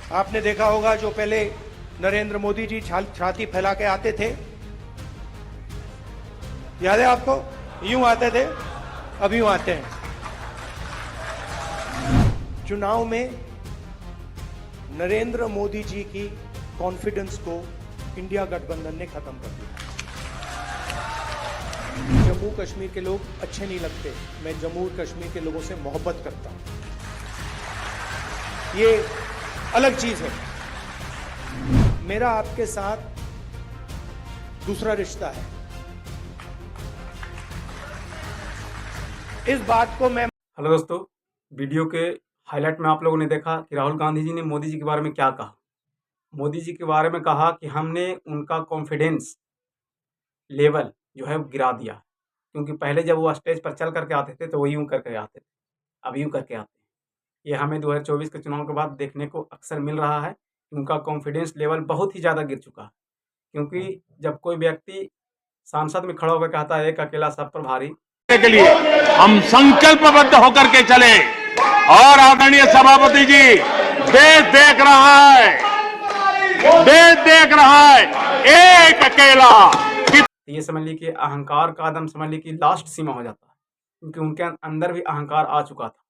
आपने देखा होगा जो पहले नरेंद्र मोदी जी छाती फैला के आते थे, याद है आपको? यूं आते थे, अब यूं आते हैं। चुनाव में नरेंद्र मोदी जी की कॉन्फिडेंस को इंडिया गठबंधन ने खत्म कर दिया। जम्मू कश्मीर के लोग अच्छे नहीं लगते, मैं जम्मू कश्मीर के लोगों से मोहब्बत करता हूं, ये अलग चीज है। मेरा आपके साथ दूसरा रिश्ता है। इस बात को मैं हेलो दोस्तों, वीडियो के हाईलाइट में आप लोगों ने देखा कि राहुल गांधी जी ने मोदी जी के बारे में क्या कहा। मोदी जी के बारे में कहा कि हमने उनका कॉन्फिडेंस लेवल जो है वो गिरा दिया, क्योंकि पहले जब वो स्टेज पर चल करके आते थे तो वो यूं करके आते थे, अब यूं करके आते हैं। ये हमें 2024 के चुनाव के बाद देखने को अक्सर मिल रहा है कि उनका कॉन्फिडेंस लेवल बहुत ही ज़्यादा गिर चुका है। क्योंकि जब कोई व्यक्ति सांसद में खड़ा होकर कहता है एक अकेला सब पर भारी, के लिए हम संकल्पबद्ध होकर के चले। और आदरणीय सभापति जी, देश देख रहा है, देश देख रहा है, एक अकेला। ये समझ ली कि अहंकार का आदम समझ ली कि लास्ट सीमा हो जाता है, क्योंकि उनके अंदर भी अहंकार आ चुका था।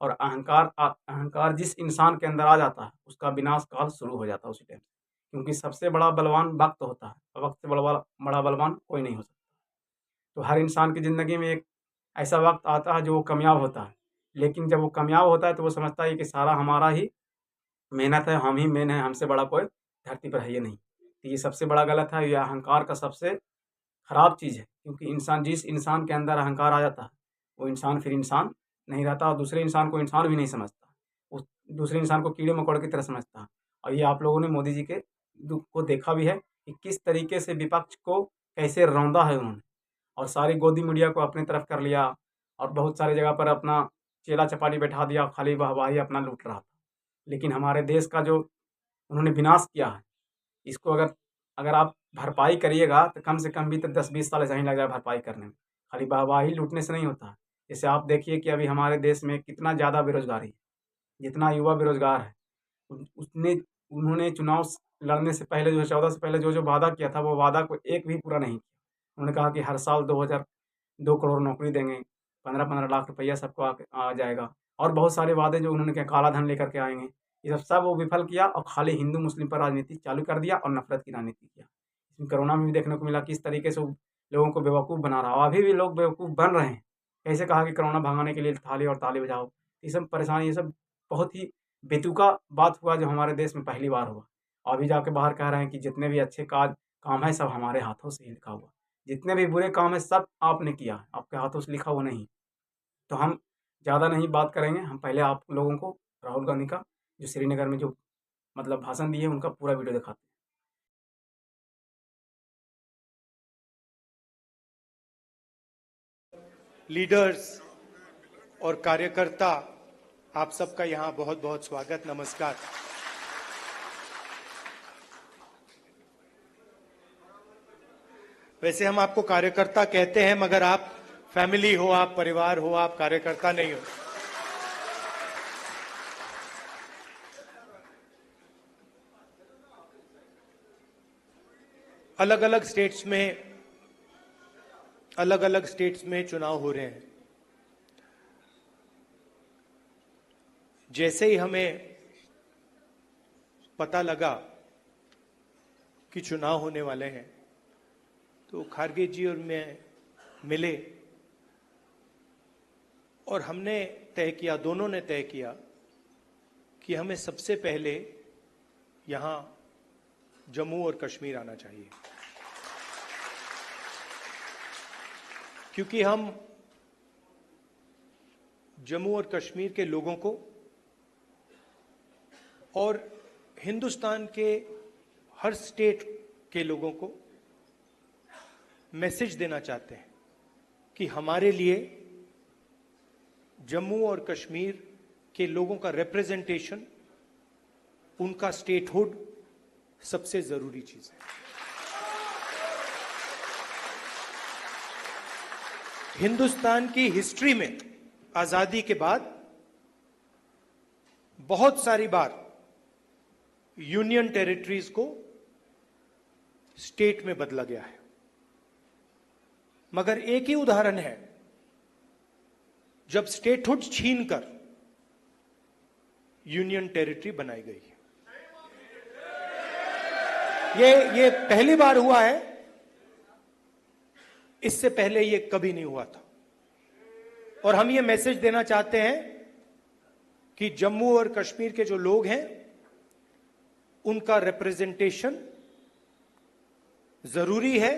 और अहंकार जिस इंसान के अंदर आ जाता है उसका विनाश काल शुरू हो जाता है उसी टाइम, क्योंकि सबसे बड़ा बलवान वक्त होता है, वक्त से बड़ा बलवान कोई नहीं हो सकता। तो हर इंसान की ज़िंदगी में एक ऐसा वक्त आता है जो वो कामयाब होता है, लेकिन जब वो कामयाब होता है तो वो समझता है कि सारा हमारा ही मेहनत है, हम ही मेन है, हमसे बड़ा कोई धरती पर है ये नहीं। तो ये सबसे बड़ा गलत है, ये अहंकार का सबसे खराब चीज़ है। क्योंकि जिस इंसान के अंदर अहंकार आ जाता है वो इंसान फिर इंसान नहीं रहता, और दूसरे इंसान को इंसान भी नहीं समझता, उस दूसरे इंसान को कीड़े मकोड़े की तरह समझता है। और ये आप लोगों ने मोदी जी के दुख को देखा भी है कि किस तरीके से विपक्ष को कैसे रौंदा है उन्होंने, और सारी गोदी मीडिया को अपनी तरफ कर लिया, और बहुत सारी जगह पर अपना चेला चपाटी बैठा दिया, खाली वाहवाही अपना लूट रहा था। लेकिन हमारे देश का जो उन्होंने विनाश किया है, इसको अगर आप भरपाई करिएगा तो कम से कम भी तो 10-20 साल ऐसा ही लग जाए भरपाई करने में। खाली वाहवाही लूटने से नहीं होता है। जैसे आप देखिए कि अभी हमारे देश में कितना ज़्यादा बेरोजगारी है, जितना युवा बेरोजगार है, उन्होंने चुनाव लड़ने से पहले 2014 से पहले जो वादा किया था वो वादा को एक भी पूरा नहीं किया। उन्होंने कहा कि हर साल 2 करोड़ नौकरी देंगे, 15-15 लाख रुपया सबको आ जाएगा, और बहुत सारे वादे जो उन्होंने किया, काला धन लेकर के आएंगे, ये सब वो विफल किया, और खाली हिंदू मुस्लिम पर राजनीति चालू कर दिया और नफरत की राजनीति किया। इसमें कोरोना में भी देखने को मिला किस तरीके से लोगों को बेवकूफ़ बना रहा, और अभी भी लोग बेवकूफ़ बन रहे हैं। कैसे कहा कि कोरोना भगाने के लिए थाली और ताली बजाओ, ये सब परेशानी, ये सब बहुत ही बेतुका बात हुआ जो हमारे देश में पहली बार हुआ। अभी जाके बाहर कह रहे हैं कि जितने भी अच्छे काम है सब हमारे हाथों से ही लिखा हुआ, जितने भी बुरे काम है सब आपने किया, आपके हाथों से लिखा हुआ नहीं। तो हम ज़्यादा नहीं बात करेंगे, हम पहले आप लोगों को राहुल गांधी का जो श्रीनगर में जो मतलब भाषण दिए उनका पूरा वीडियो दिखाते हैं। लीडर्स और कार्यकर्ता, आप सबका यहां बहुत बहुत स्वागत, नमस्कार। वैसे हम आपको कार्यकर्ता कहते हैं, मगर आप फैमिली हो, आप परिवार हो, आप कार्यकर्ता नहीं हो। अलग अलग स्टेट्स में चुनाव हो रहे हैं। जैसे ही हमें पता लगा कि चुनाव होने वाले हैं तो खारगे जी और मैं मिले, और हमने तय किया, दोनों ने तय किया कि हमें सबसे पहले यहां जम्मू और कश्मीर आना चाहिए, क्योंकि हम जम्मू और कश्मीर के लोगों को और हिंदुस्तान के हर स्टेट के लोगों को मैसेज देना चाहते हैं कि हमारे लिए जम्मू और कश्मीर के लोगों का रिप्रेजेंटेशन, उनका स्टेटहुड सबसे जरूरी चीज है। हिंदुस्तान की हिस्ट्री में आजादी के बाद बहुत सारी बार यूनियन टेरिटरीज को स्टेट में बदला गया है। मगर एक ही उदाहरण है जब स्टेटहुड छीनकर यूनियन टेरिटरी बनाई गई है। ये पहली बार हुआ है, इससे पहले ये कभी नहीं हुआ था। और हम ये मैसेज देना चाहते हैं कि जम्मू और कश्मीर के जो लोग हैं उनका रिप्रेजेंटेशन जरूरी है,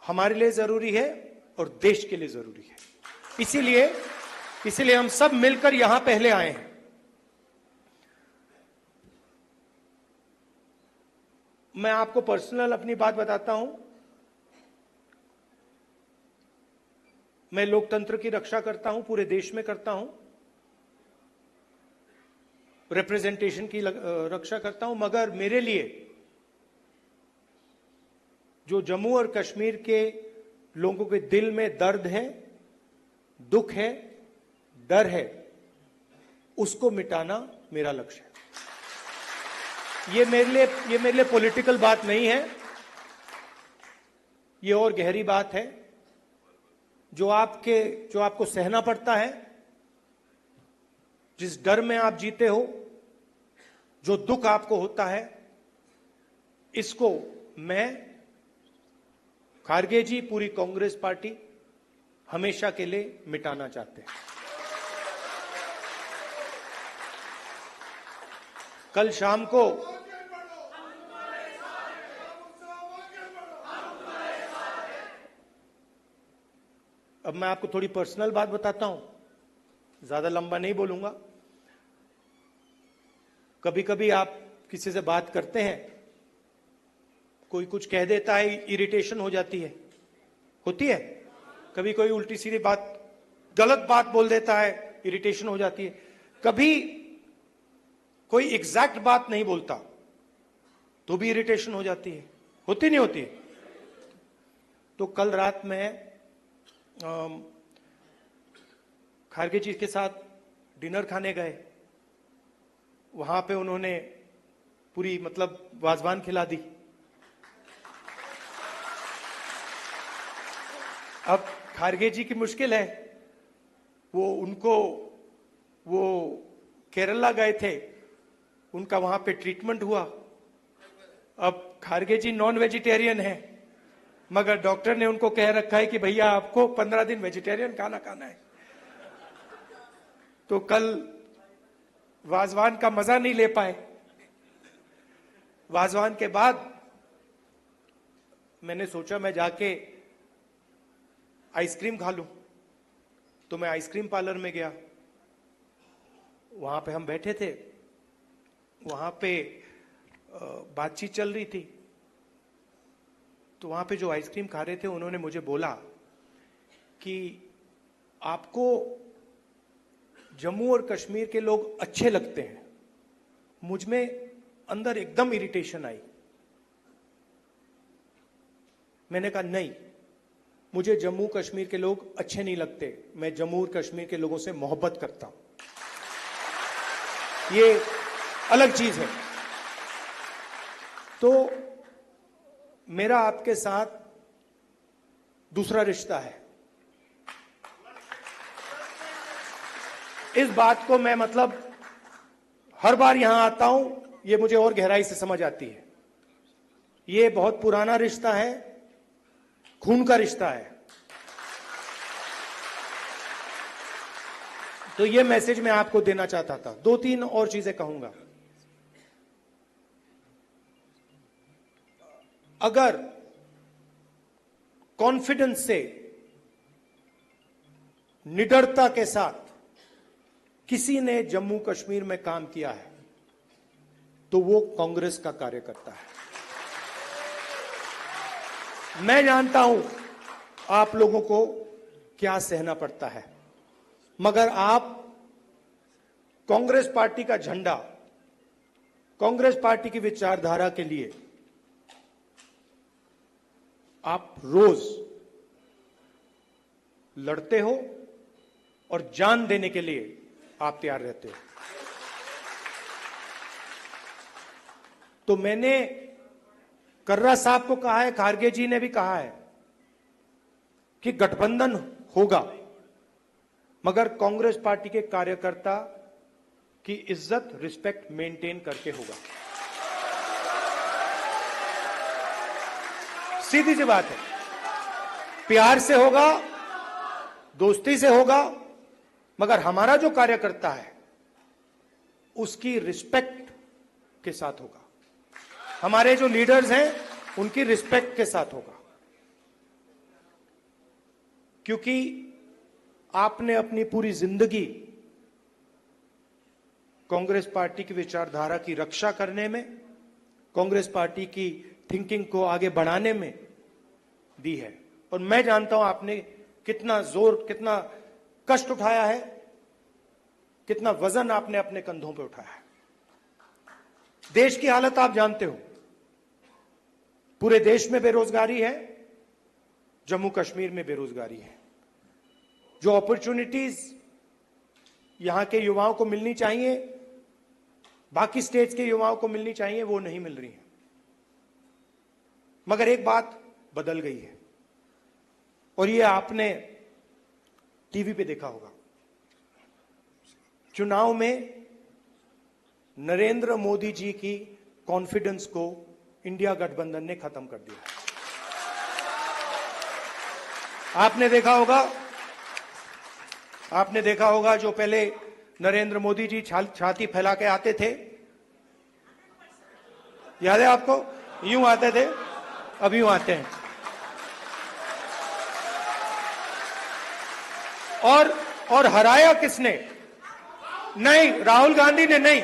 हमारे लिए जरूरी है और देश के लिए जरूरी है। इसीलिए हम सब मिलकर यहां पहले आए हैं। मैं आपको पर्सनल अपनी बात बताता हूं। मैं लोकतंत्र की रक्षा करता हूं, पूरे देश में करता हूं, रिप्रेजेंटेशन की रक्षा करता हूं, मगर मेरे लिए जो जम्मू और कश्मीर के लोगों के दिल में दर्द है, दुख है, डर है, उसको मिटाना मेरा लक्ष्य है। ये मेरे लिए पॉलिटिकल बात नहीं है, ये और गहरी बात है। जो आपको सहना पड़ता है, जिस डर में आप जीते हो, जो दुख आपको होता है, इसको मैं, खारगे जी, पूरी कांग्रेस पार्टी हमेशा के लिए मिटाना चाहते हैं। कल शाम को अब मैं आपको थोड़ी पर्सनल बात बताता हूं, ज्यादा लंबा नहीं बोलूंगा। कभी कभी आप किसी से बात करते हैं, कोई कुछ कह देता है, इरिटेशन हो जाती है, होती है। कभी कोई उल्टी सीधी बात, गलत बात बोल देता है, इरिटेशन हो जाती है। कभी कोई एग्जैक्ट बात नहीं बोलता तो भी इरिटेशन हो जाती है, होती नहीं होती। तो कल रात में खारगे जी के साथ डिनर खाने गए, वहां पे उन्होंने पूरी वाजवान खिला दी। अब खारगे जी की मुश्किल है, वो केरला गए थे, उनका वहां पे ट्रीटमेंट हुआ। अब खारगे जी नॉन वेजिटेरियन है, मगर डॉक्टर ने उनको कह रखा है कि भैया आपको 15 दिन वेजिटेरियन खाना खाना है। तो कल वाजवान का मजा नहीं ले पाए। वाजवान के बाद मैंने सोचा मैं जाके आइसक्रीम खा लूं, तो मैं आइसक्रीम पार्लर में गया। वहां पे हम बैठे थे, वहां पे बातचीत चल रही थी। तो वहां पे जो आइसक्रीम खा रहे थे, उन्होंने मुझे बोला कि आपको जम्मू और कश्मीर के लोग अच्छे लगते हैं। मुझ में अंदर एकदम इरिटेशन आई। मैंने कहा नहीं, मुझे जम्मू कश्मीर के लोग अच्छे नहीं लगते, मैं जम्मू और कश्मीर के लोगों से मोहब्बत करता हूं, ये अलग चीज है। तो मेरा आपके साथ दूसरा रिश्ता है। इस बात को मैं हर बार यहां आता हूं, ये मुझे और गहराई से समझ आती है। ये बहुत पुराना रिश्ता है, खून का रिश्ता है। तो ये मैसेज मैं आपको देना चाहता था। 2-3 और चीजें कहूंगा। अगर कॉन्फिडेंस से, निडरता के साथ किसी ने जम्मू कश्मीर में काम किया है, तो वो कांग्रेस का कार्यकर्ता है। मैं जानता हूं आप लोगों को क्या सहना पड़ता है, मगर आप कांग्रेस पार्टी का झंडा, कांग्रेस पार्टी की विचारधारा के लिए आप रोज लड़ते हो और जान देने के लिए आप तैयार रहते हो। तो मैंने कर्रा साहब को कहा है, खारगे जी ने भी कहा है कि गठबंधन होगा, मगर कांग्रेस पार्टी के कार्यकर्ता की इज्जत, रिस्पेक्ट मेंटेन करके होगा। सीधी सी बात है, प्यार से होगा, दोस्ती से होगा, मगर हमारा जो कार्यकर्ता है उसकी रिस्पेक्ट के साथ होगा। हमारे जो लीडर्स हैं उनकी रिस्पेक्ट के साथ होगा, क्योंकि आपने अपनी पूरी जिंदगी कांग्रेस पार्टी की विचारधारा की रक्षा करने में, कांग्रेस पार्टी की थिंकिंग को आगे बढ़ाने में दी है। और मैं जानता हूं आपने कितना जोर, कितना कष्ट उठाया है, कितना वजन आपने अपने कंधों पे उठाया है। देश की हालत आप जानते हो, पूरे देश में बेरोजगारी है, जम्मू कश्मीर में बेरोजगारी है। जो अपॉर्चुनिटीज यहां के युवाओं को मिलनी चाहिए, बाकी स्टेट्स के युवाओं को मिलनी चाहिए, वो नहीं मिल रही है। मगर एक बात बदल गई है, और ये आपने टीवी पे देखा होगा। चुनाव में नरेंद्र मोदी जी की कॉन्फिडेंस को इंडिया गठबंधन ने खत्म कर दिया। आपने देखा होगा जो पहले नरेंद्र मोदी जी छाती फैला के आते थे, याद है आपको? यूं आते थे, अब यूं आते हैं। और हराया किसने? नहीं, राहुल गांधी ने नहीं,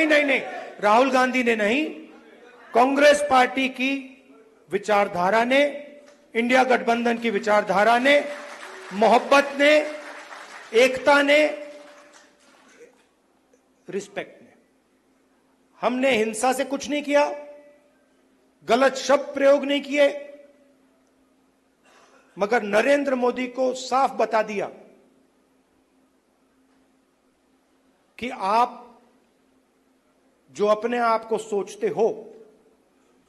नहीं, राहुल गांधी ने नहीं, कांग्रेस पार्टी की विचारधारा ने, इंडिया गठबंधन की विचारधारा ने, मोहब्बत ने, एकता ने, रिस्पेक्ट ने। हमने हिंसा से कुछ नहीं किया, गलत शब्द प्रयोग नहीं किए, मगर नरेंद्र मोदी को साफ बता दिया कि आप जो अपने आप को सोचते हो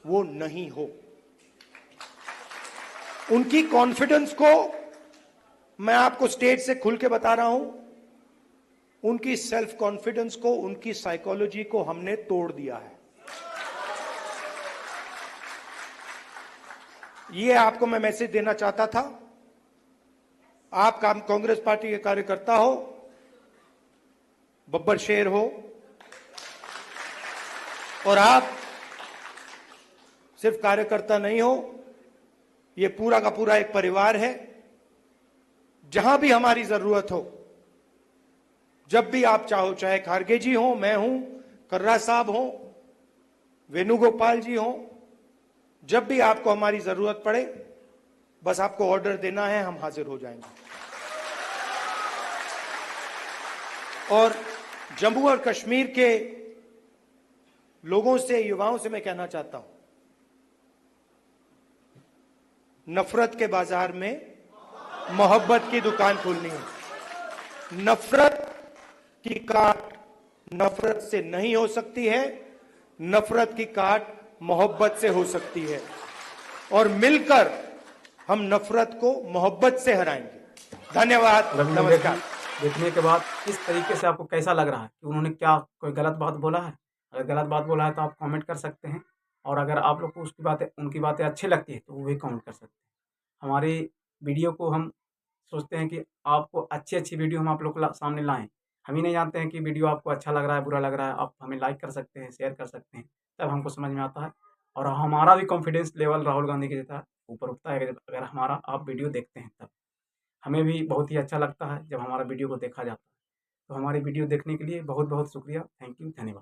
वो नहीं हो। उनकी कॉन्फिडेंस को मैं आपको स्टेज से खुल के बता रहा हूं, उनकी सेल्फ कॉन्फिडेंस को, उनकी साइकोलॉजी को हमने तोड़ दिया है। ये आपको मैं मैसेज देना चाहता था। आप कांग्रेस पार्टी के कार्यकर्ता हो, बब्बर शेर हो, और आप सिर्फ कार्यकर्ता नहीं हो, ये पूरा का पूरा एक परिवार है। जहां भी हमारी जरूरत हो, जब भी आप चाहो, चाहे खारगे जी हो, मैं हूं, कर्रा साहब हो, वेणुगोपाल जी हो, जब भी आपको हमारी जरूरत पड़े, बस आपको ऑर्डर देना है, हम हाजिर हो जाएंगे। और जम्मू और कश्मीर के लोगों से, युवाओं से मैं कहना चाहता हूं, नफरत के बाजार में मोहब्बत की दुकान खोलनी है। नफरत की काट नफरत से नहीं हो सकती है, नफरत की काट मोहब्बत से हो सकती है, और मिलकर हम नफरत को मोहब्बत से हराएंगे। धन्यवाद, नमस्कार। देखने के बाद इस तरीके से आपको कैसा लग रहा है कि उन्होंने क्या कोई गलत बात बोला है? अगर गलत बात बोला है तो आप कमेंट कर सकते हैं, और अगर आप लोग को उनकी बातें अच्छी लगती है तो वो भी कमेंट कर सकते हैं। हमारी वीडियो को हम सोचते हैं कि आपको अच्छी वीडियो हम आप लोग को सामने लाएं। हम ही नहीं जानते हैं कि वीडियो आपको अच्छा लग रहा है, बुरा लग रहा है। आप हमें लाइक कर सकते हैं, शेयर कर सकते हैं, तब हमको समझ में आता है, और हमारा भी कॉन्फिडेंस लेवल राहुल गांधी के जैसा ऊपर उठता है अगर हमारा आप वीडियो देखते हैं तब। हमें भी बहुत ही अच्छा लगता है जब हमारा वीडियो को देखा जाता है। तो हमारी वीडियो देखने के लिए बहुत बहुत शुक्रिया। थैंक यू, धन्यवाद।